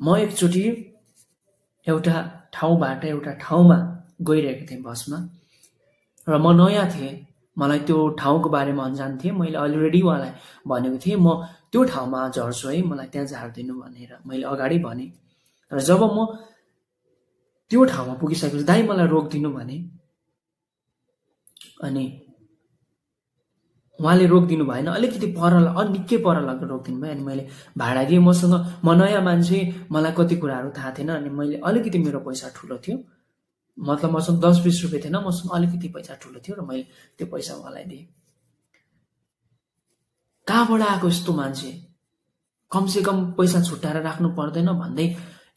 म एकचोटि एउटा ठाउँबाट एउटा ठाउँमा गइरहेको थिएँ बसमा र म नयाँ थिएँ। मलाई त्यो ठाउँको बारेमा अन्जान थिएँ। मैले अलरेडी उहाँलाई भनेको थिएँ म त्यो ठाउँमा झर्छु है, मलाई त्यहाँ झारिदिनु भनेर मैले अगाडि भनेँ। र जब म त्यो ठाउँमा पुगिसकेपछि दाइ मलाई रोकिदिनु भने, अनि उहाँले रोकिदिनु भएन, अलिकति पर निकै पर लगेर रोकिदिनु भयो। अनि मैले भाडा दिएँ। म नयाँ मान्छे, मलाई कति कुराहरू थाहा थिएन। अनि मैले अलिकति मेरो पैसा ठुलो थियो, मतलब मसँग 10-20 रुपियाँ थिएन, मसँग अलिकति पैसा ठुलो थियो र मैले त्यो पैसा उहाँलाई दिएँ। कहाँबाट आएको यस्तो मान्छे, कमसेकम पैसा छुट्याएर राख्नु पर्दैन भन्दै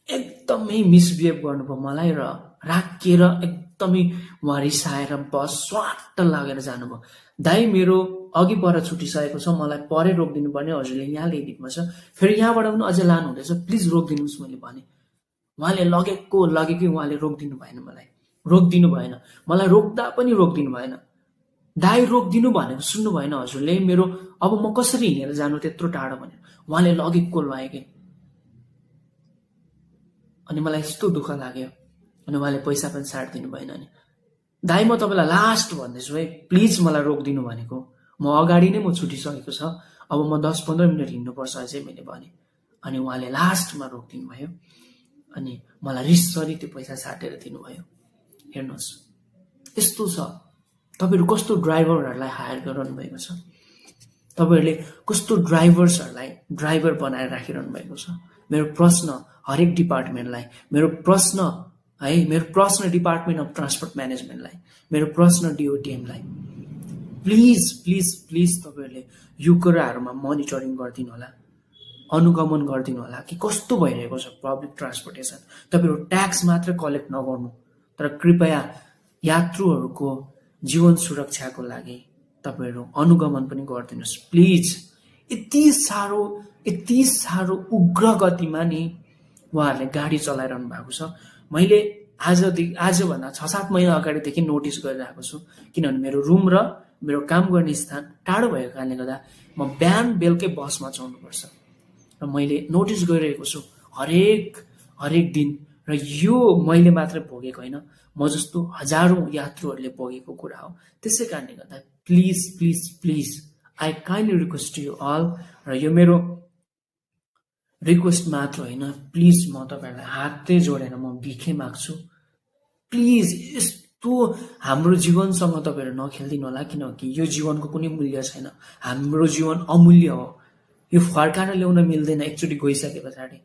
एकदमै मिसबिहेभ गर्नुभयो मलाई र राखेर एकदमै उहाँ रिसाएर बस स्वाट्ट लागेर जानुभयो। दाइ मेरो अघि पर छुटिसकेको छ, मलाई परे रोकिदिनु पर्ने, हजुरले यहाँ ल्याइदिनु पर्छ, फेरि यहाँबाट पनि अझै लानु हुँदैछ, प्लिज रोकिदिनुहोस् मैले भने। उहाँले लगेकै उहाँले रोकिदिनु भएन, रोकिदिनु भएन, मलाई रोक्दा पनि रोकिदिनु भएन। दाइ रोकिदिनु भनेको सुन्नु भएन हजुरले, मेरो अब म कसरी हिँडेर जानु त्यत्रो टाढो भनेर उहाँले लगेको लाग्यो। अनि मलाई यस्तो दुःख लाग्यो। अनि उहाँले पैसा पनि साटिदिनु भएन। अनि दाइ म तपाईँलाई लास्ट भन्दैछु है, प्लिज मलाई रोकिदिनु भनेको, म अगाडि नै म छुटिसकेको छ, अब म 10-15 मिनट हिँड्नुपर्छ अझै मैले भने। अनि उहाँले लास्टमा रोकिदिनु भयो। अनि मलाई रिससरी त्यो पैसा साटेर दिनुभयो। हेर्नुहोस् यस्तो छ, तपाईँहरू कस्तो ड्राइभरहरूलाई हायर गरिरहनु भएको छ, तपाईँहरूले कस्तो ड्राइभर्सहरूलाई ड्राइभर बनाएर राखिरहनु भएको छ। मेरो प्रश्न हरेक डिपार्टमेन्टलाई, मेरो प्रश्न डिपार्टमेन्ट अफ ट्रान्सपोर्ट म्यानेजमेन्टलाई, मेरो प्रश्न डिओटिएमलाई, प्लिज प्लिज प्लिज तपाईँहरूले यो कुराहरूमा मोनिटरिङ गरिदिनु होला, अनुगमन गरिदिनु होला कि कस्तो भइरहेको छ पब्लिक ट्रान्सपोर्टेसन। तपाईँहरू ट्याक्स मात्र कलेक्ट नगर्नु, तर कृपया यात्रुहरूको जीवन सुरक्षाको लागि तपाईँहरू अनुगमन पनि गरिदिनुहोस् प्लिज। यति साह्रो उग्र गतिमा नि उहाँहरूले गाडी चलाइरहनु भएको छ। मैले आजभन्दा 6-7 महिना अगाडिदेखि नोटिस गरिरहेको छु, किनभने मेरो रुम र मेरो काम गर्ने स्थान टाढो भएको कारणले गर्दा म बिहान बेलुकै बसमा चढ्नुपर्छ र मैले नोटिस गरिरहेको छु हरेक दिन। र यो मैले मात्र भोगेको होइन, म जस्तो हजारौं यात्रुहरूले भोगेको कुरा हो। त्यसै कारणले गर्दा please please please I kindly request you all, र यो मेरो रिक्वेस्ट मात्र होइन, प्लिज म तपाईँहरूलाई हातै जोडेर म भिखे माग्छु, प्लिज यस्तो हाम्रो जीवनसँग तपाईँहरू नखेलिदिनु होला, किनकि यो जीवनको कुनै मूल्य छैन। हाम्रो जीवन अमूल्य हो, यो फर्काएर ल्याउन मिल्दैन एकचोटि गइसके पछाडि।